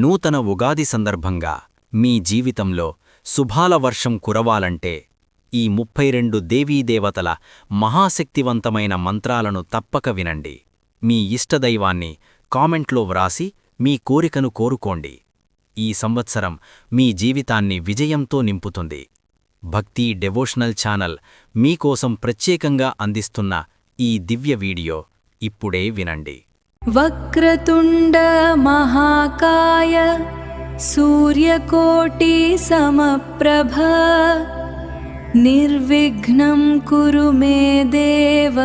నూతన ఉగాది సందర్భంగా మీ జీవితంలో శుభాల వర్షం కురవాలంటే ఈ 32 దేవీదేవతల మహాశక్తివంతమైన మంత్రాలను తప్పక వినండి. మీ ఇష్టదైవాన్ని కామెంట్లో వ్రాసి మీ కోరికను కోరుకోండి. ఈ సంవత్సరం మీ జీవితాన్ని విజయంతో నింపుతుంది. భక్తి డెవోషనల్ ఛానల్ మీకోసం ప్రత్యేకంగా అందిస్తున్న ఈ దివ్య వీడియో ఇప్పుడే వినండి. వక్రతుండ మహాకాయ సూర్యకోటి సమప్రభ నిర్విఘ్నం కురు మే దేవ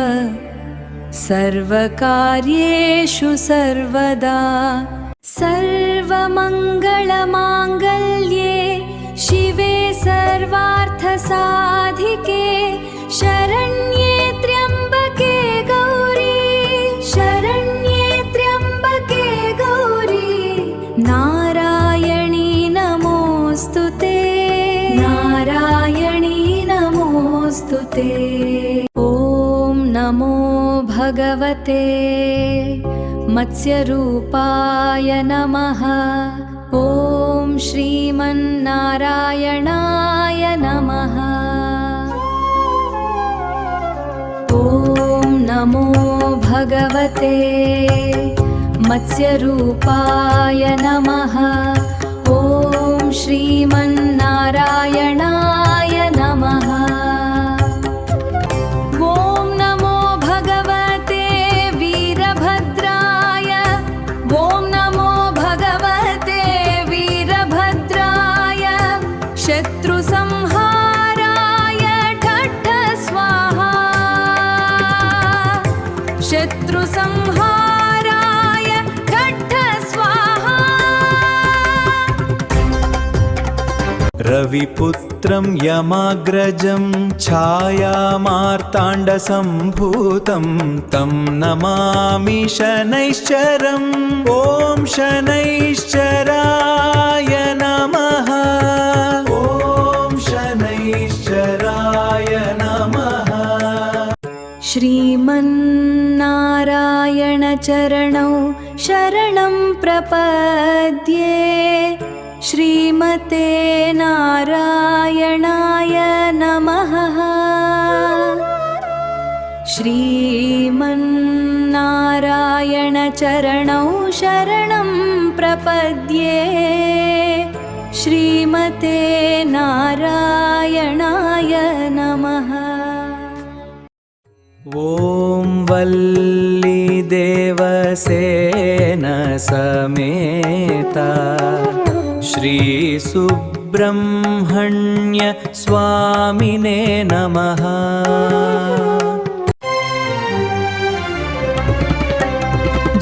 సర్వకార్యేషు సర్వదా. సర్వమంగళమాంగళ్యే శివే సర్వార్థసాధికే శరణ్యే త్ర్యంబకే గౌరీ శరణ్యే త్ర్యంబకే గౌరీ నారాయణీ నమోస్తుతే నారాయణీ నమోస్తుతే. ఓం నమో భగవతే మత్స్యరూపాయ నమః. ఓం శ్రీమన్నారాయణాయ నమః. ఓం నమో భగవతే మత్స్యరూపాయ నమః. ఓం శ్రీమన్నారాయణాయ నమః. ఓం నమో భగవతే వీరభద్రాయ. ఓం నమో భగవతే వీరభద్రాయ శత్రు సంహారాయ ఠఠ స్వాహా శత్రు సంహారాయ ఠఠ స్వాహా. రవిపుత్రం యమాగ్రజం ఛాయామార్తాండసంభూతం తం నమామి శనైశ్చరం. ఓం శనైశ్చరాయ నమః. ఓం శనైశ్చరాయ నమః. శ్రీమన్నారాయణ చరణౌ శరణం ప్రపద్యే శ్రీమతే నారాయణాయ నమః. శ్రీమన్నారాయణ చరణౌ శరణం ప్రపద్యే శ్రీమతే నారాయణాయ నమః. ఓం వల్లీ దేవసేన సమేత శ్రీ సుబ్రహ్మణ్య స్వామినే నమః.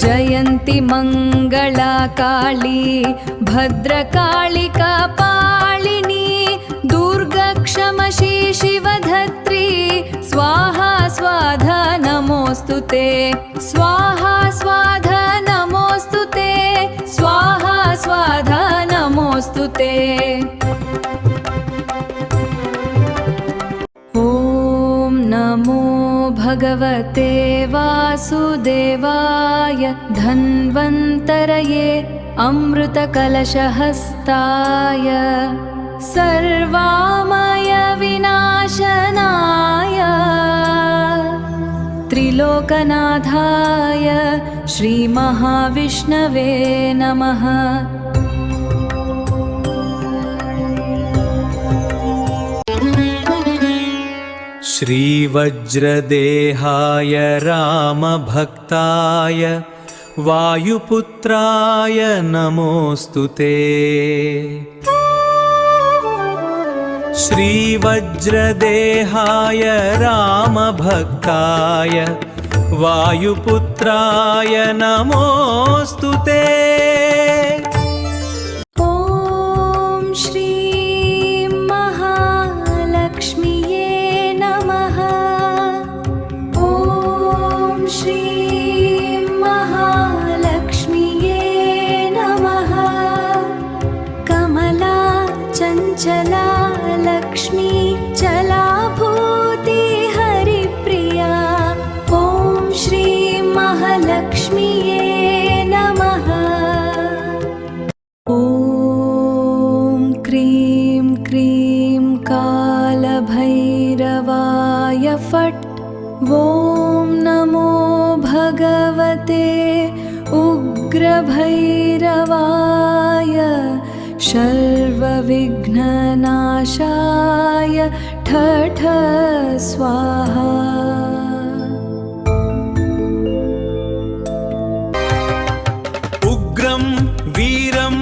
జయంతి మంగళా కాళీ భద్రకాళి కపాళిని దుర్గా క్షమశీ శివధత్రి స్వాహా స్వాధా నమోస్తుతే స్వాహా స్వాధా నమోస్తుతే స్వాహా స్వాధా నమోస్తుతే. ఓం నమో భగవతే వాసుదేవాయ ధన్వంతరయే అమృతకలశహస్తాయ సర్వామయ వినాశనాయ త్రిలోకనాథాయ శ్రీమహావిష్ణవే నమః. श्रीवज्रदेहाय रामभक्ताय वायुपुत्राय नमोऽस्तुते. श्रीवज्रदेहाय रामभक्ताय वायुपुत्राय नमोऽस्तुते. ॐ श्री महालक्ष्मीये नमः. ॐ श्री महालक्ष्मीये नमः. कमला चञ्चला लक्ष्मी चलाभूति हरिप्रिया. ॐ श्री महालक्ष्मीये नमः. फट् ॐ नमो भगवते उग्रभैरवाय सर्वविघ्ननाशाय ठठ स्वाहा। उग्रं वीरं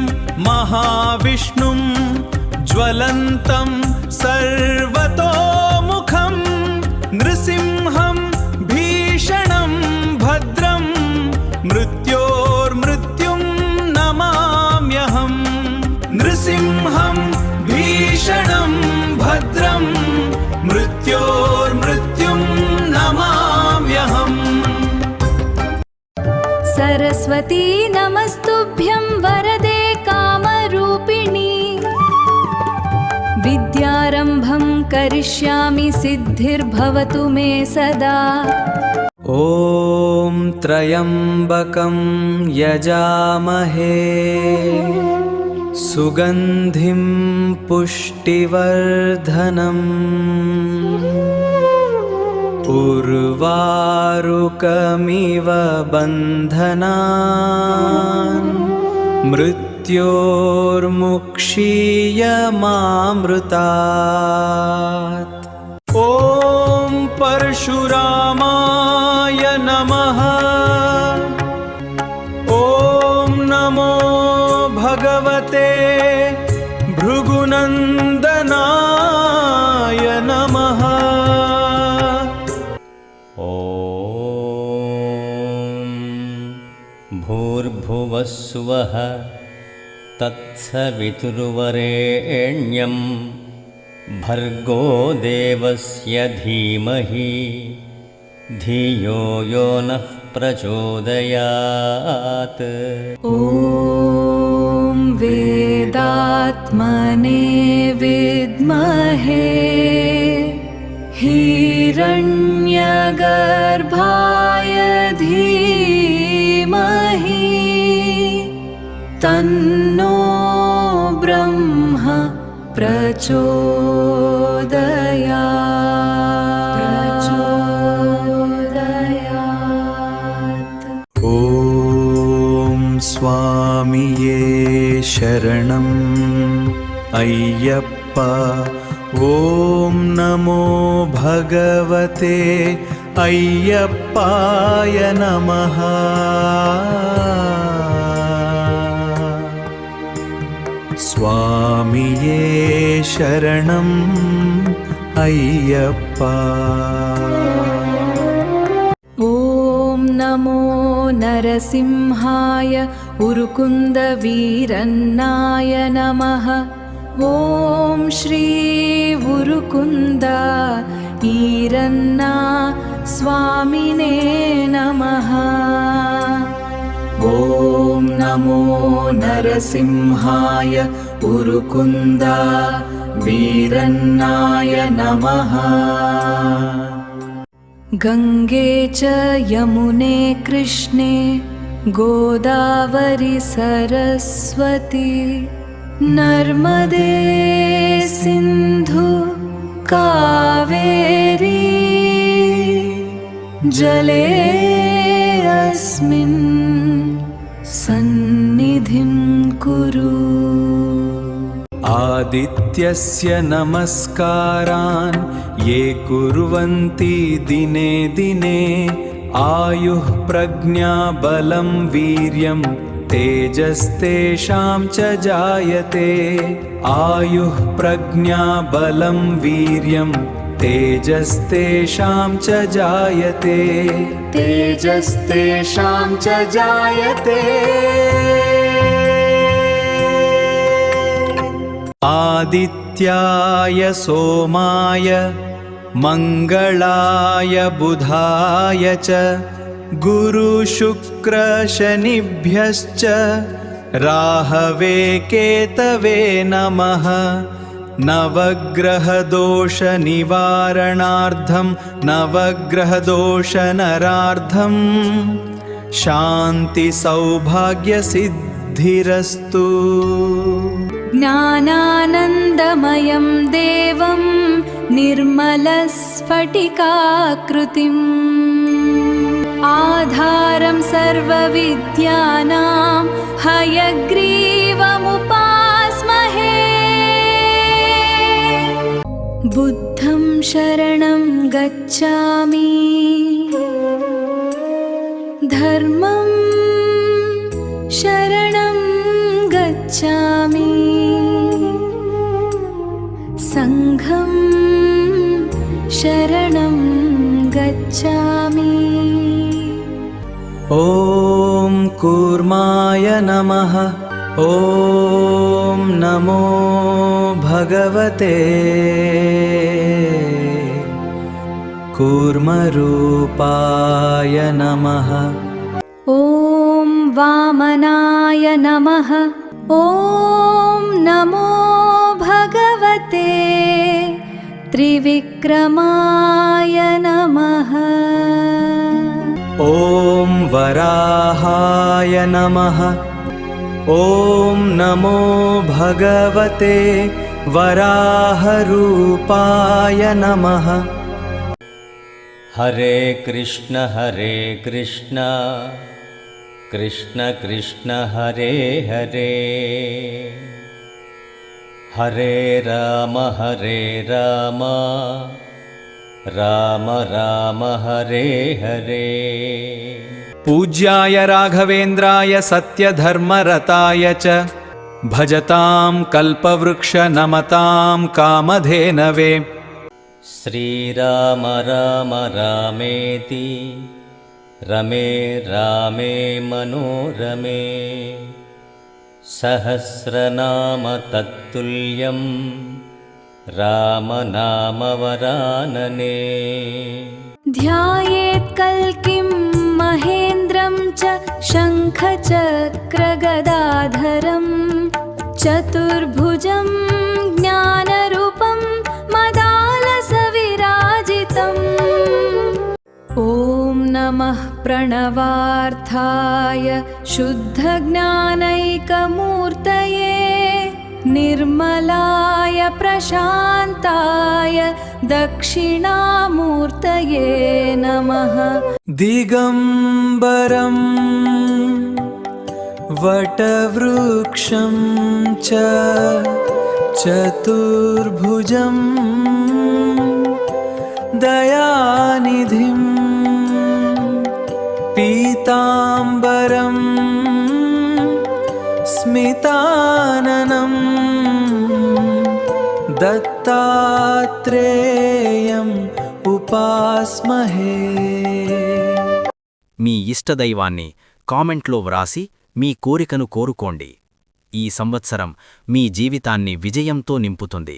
महाविष्णुं ज्वलन्तं सर्वतोमुखं नृसिंहं भीषणं भद्रं मृत्योर्मृत्युं नमाम्यहं। नृसिंहं भीषणं भद्रं मृत्योर्मृत्युं नमाम्यहम्। सरस्वती नमस्तुभ्यं वरदे कामरूपिणी विद्यारम्भं करिष्यामि सिद्धिर्भवतु मे सदा। ॐ त्र्यम्बकं यजामहे सुगन्धिं पुष्टिवर्धनम् उर्वारुकमिव बन्धनान् मृत्योर्मुक्षीयमामृतात्। ॐ परशुरामाय नमः। ॐ नमो भगवते भृगुनन्दनाय नमः। ॐ भूर्भुवस्सुवः तत्सवितुर्वरेण्यं भर्गो देवस्य धीमहि धियो यो नः प्रचोदयात्। ॐ वेदात्मने विद्महे हिरण्यगर्भाय धीमहि तन्नो ब्रह्म प्रचोदयात्। ॐ स्वामिये शरणम् अय्यप्पा। ॐ नमो भगवते अय्यप्पाय नमः। स्वामिये शरणम् अय्यप्पा। ॐ नमो नरसिंहाय उरुकुन्दवीरन्नाय नमः। ॐ श्री उरुकुन्द ईरन्ना स्वामिने नमः। ॐ नमो नरसिंहाय उरुकुन्द वीरन्नाय नमः। गङ्गे च यमुने कृष्णे गोदावरि सरस्वती नर्मदे सिन्धु कावेरी जले अस्मिन् सन्निधिं कुरु। आदित्यस्य नमस्कारान् ये कुर्वन्ति दिने दिने आयुः प्रज्ञा बलं वीर्यं तेजस्तेषां च जायते। आयुः प्रज्ञा बलं वीर्यं तेजस्तेषां च जायते। तेजस्तेषां च जायते। आदित्याय सोमाय मङ्गलाय बुधाय च गुरुशुक्रशनिभ्यश्च राहवे केतवे नमः। नवग्रहदोषनिवारणार्थं नवग्रहदोषनरार्थं शान्तिसौभाग्यसिद्धिरस्तु। ज्ञानानन्दमयं देवं निर्मलस्फटिकाकृतिम् स्फटिकाकृतिम् आधारं सर्वविद्यानां हयग्रीवमुपास्महे बुद्धं शरणं गच्छामि धर्मं शरणं गच्छामि संघं शरणं गच्छामि ॐ कूर्माय नमः। ॐ नमो भगवते कूर्मरूपाय नमः। ॐ वामनाय नमः। ॐ नमो भगवते त्रिविक्रमाय नमः। ॐ वराहाय नमः। ॐ नमो भगवते वराहरूपाय नमः। हरे कृष्ण कृष्ण कृष्ण हरे हरे हरे राम राम राम हरे हरे। पूज्याय राघवेन्द्राय सत्यधर्मरताय च भजतां कल्पवृक्षनमतां कामधेनवे। श्रीराम राम रामेति रमे रामे मनोरमे सहस्रनाम तत्तुल्यं रामनामवरानने। ध्यायेत् कल्किं महेन्द्रं च शङ्खचक्रगदाधरं चतुर्भुजं ज्ञानरूपं मदालसविराजितम्। ॐ नमः प्रणवार्थाय शुद्धज्ञानैकमूर्तये निर्मलाय प्रशान्ताय दक्षिणामूर्तये नमः। दिगम्बरं वटवृक्षं च चतुर्भुजं दयानिधिं पीताम्बरं स्मिताननं दत्तात्रेयम् उपास्महे। మీ ఇష్టదైవాన్ని కామెంట్లో వ్రాసి మీ కోరికను కోరుకోండి. ఈ సంవత్సరం మీ జీవితాన్ని విజయంతో నింపుతుంది.